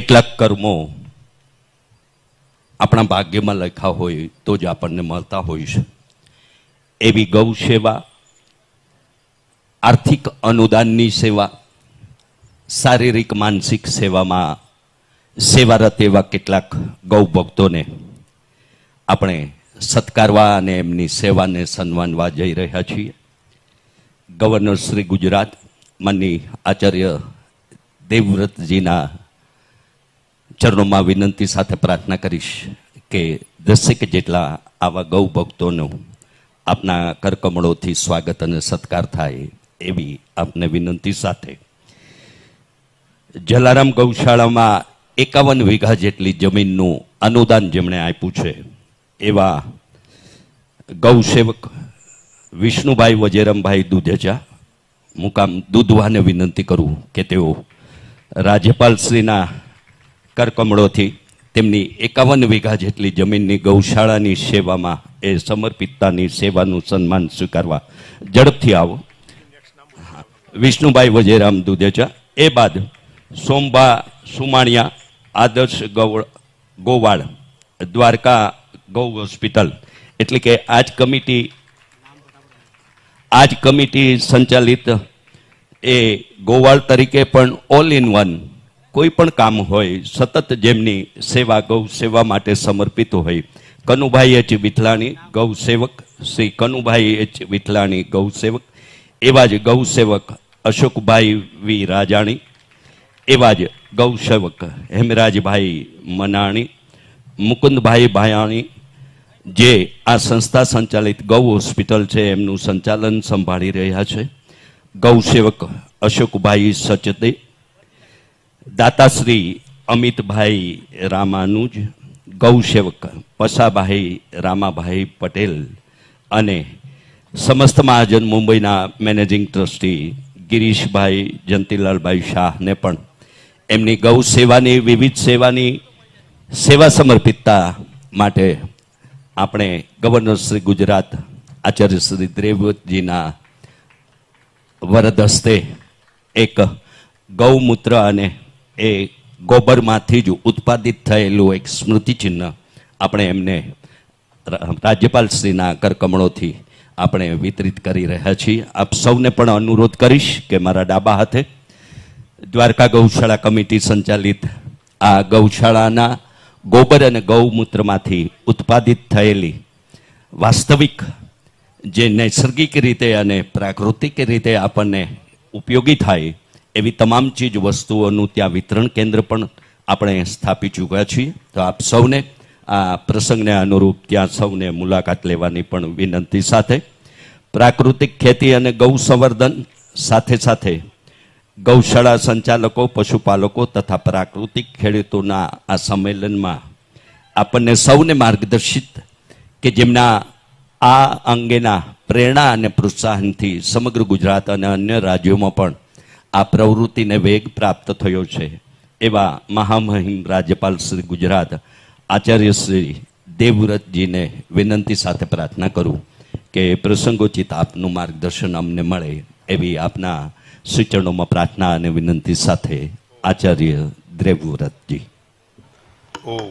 કેટલાક કર્મો આપણા ભાગ્યમાં લખ્યા હોય તો જ આપણને મળતા હોય છે. એવી ગૌ સેવા, આર્થિક અનુદાનની સેવા, શારીરિક માનસિક સેવામાં સેવારત એવા કેટલાક ગૌ ભક્તોને આપણે સત્કારવા અને એમની સેવાને સન્માનવા જઈ રહ્યા છીએ. ગવર્નર શ્રી ગુજરાત માનની આચાર્ય દેવવ્રતજીના ચરણોમાં વિનંતી સાથે પ્રાર્થના કરીશ કે 10 જેટલા આવા ગૌ ભક્તોનું આપના કરકમળોથી સ્વાગત અને સત્કાર થાય એવી આપને વિનંતી સાથે જલારામ ગૌશાળામાં 51 વીઘા જેટલી જમીનનું અનુદાન જેમણે આપ્યું છે એવા ગૌસેવક વિષ્ણુભાઈ વજેરામભાઈ દુધેજા મુકામ દુધવાને વિનંતી કરું કે તેઓ રાજ્યપાલશ્રીના કરકમળોથી તેમની 51 વીઘા જેટલી જમીનની ગૌશાળાની સેવામાં એ સમર્પિતતાની સેવાનું સન્માન સ્વીકારવા ઝડપથી આવો. વિષ્ણુભાઈ વજેરામ દુધેજા. એ બાદ સોમબા સુમાણિયા આદર્શ ગોવાળ દ્વારકા ગૌ હોસ્પિટલ, એટલે કે આજ કમિટી સંચાલિત એ ગોવાળ તરીકે પણ ઓલ ઇન વન કોઈ પણ કામ હોય સતત જેમની સેવા ગૌ સેવા માટે સમર્પિત હોય, કનુભાઈ એચ વિઠલાણી ગૌસેવક, શ્રી કનુભાઈ એચ વિઠલાણી ગૌસેવક, એવા જ ગૌસેવક અશોકભાઈ વી રાજાણી, એવા જ ગૌસેવક હેમરાજભાઈ મનાણી, મુકુંદભાઈ ભાયાણી, જે આ સંસ્થા સંચાલિત ગૌ હોસ્પિટલ છે એમનું સંચાલન સંભાળી રહ્યા છે, ગૌસેવક અશોકભાઈ સચદે, દાતાશ્રી અમિતભાઈ રામાનુજ, ગૌસેવક પસાભાઈ રામાભાઈ પટેલ અને સમસ્ત મહાજન મુંબઈના મેનેજિંગ ટ્રસ્ટી ગિરીશભાઈ જંતીલાલભાઈ શાહને પણ એમની ગૌ સેવાની વિવિધ સેવાની સેવા સમર્પિતતા માટે આપણે ગવર્નર શ્રી ગુજરાત આચાર્ય શ્રી દેવવ્રતજીના વરદ હસ્તે એક ગૌમૂત્ર અને એ ગોબરમાંથી જ ઉત્પાદિત થયેલું એક સ્મૃતિચિહ્ન આપણે એમને રાજ્યપાલશ્રીના કરકમળોથી આપણે વિતરિત કરી રહ્યા છીએ. આપ સૌને પણ અનુરોધ કરીશ કે મારા ડાબા હાથે દ્વારકા ગૌશાળા કમિટી સંચાલિત આ ગૌશાળાના ગોબર અને ગૌમૂત્રમાંથી ઉત્પાદિત થયેલી વાસ્તવિક જે નૈસર્ગિક રીતે અને પ્રાકૃતિક રીતે આપણને ઉપયોગી થાય એવી તમામ ચીજ વસ્તુઓનું ત્યાં વિતરણ કેન્દ્ર પણ આપણે સ્થાપી ચૂક્યા છીએ. તો આપ સૌને આ પ્રસંગને અનુરૂપ ત્યાં સૌને મુલાકાત લેવાની પણ વિનંતી સાથે પ્રાકૃતિક ખેતી અને ગૌ સંવર્ધન સાથે સાથે ગૌશાળા સંચાલકો, પશુપાલકો તથા પ્રાકૃતિક ખેડૂતોના આ સંમેલનમાં આપણને સૌને માર્ગદર્શિત કે જેમના આ અંગેના પ્રેરણા અને પ્રોત્સાહનથી સમગ્ર ગુજરાત અને અન્ય રાજ્યોમાં પણ આ પ્રવૃત્તિને વેગ પ્રાપ્ત થયો છે એવા મહામહિમ રાજ્યપાલ શ્રી ગુજરાત આચાર્ય શ્રી દેવવ્રતજીને વિનંતી સાથે પ્રાર્થના કરું કે પ્રસંગોચિત આપનું માર્ગદર્શન અમને મળે એવી આપના સૂચનોમાં પ્રાર્થના અને વિનંતી સાથે આચાર્ય દેવવ્રતજી. ઓમ